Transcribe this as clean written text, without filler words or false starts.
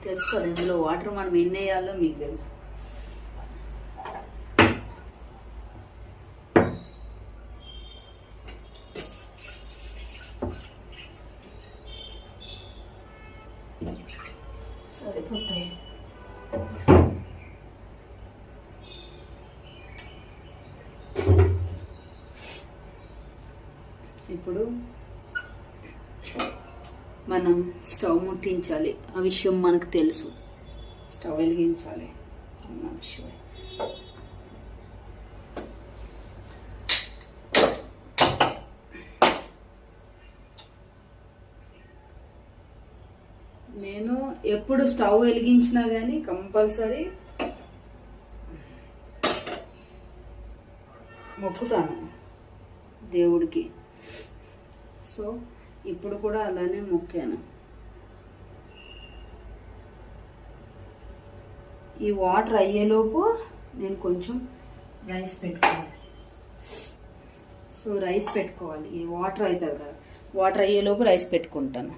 తెలుసు కదా ఇందులో వాటర్ మనం ఎన్ని వేయాలో మీకు తెలుసు. సరిపోతాయి. ఇప్పుడు మనం స్టవ్ ముట్టించాలి, ఆ విషయం మనకు తెలుసు. స్టవ్ వెలిగించాలి అన్న విషయం. నేను ఎప్పుడు స్టవ్ వెలిగించినా కానీ కంపల్సరీ మొక్కుతాను దేవుడికి. సో ఇప్పుడు కూడా అలానే మొక్కాను. ఈ వాటర్ అయ్యేలోపు నేను కొంచెం రైస్ పెట్టుకోవాలి. సో రైస్ పెట్టుకోవాలి, ఈ వాటర్ అవుతుంది కదా, వాటర్ అయ్యేలోపు రైస్ పెట్టుకుంటాను.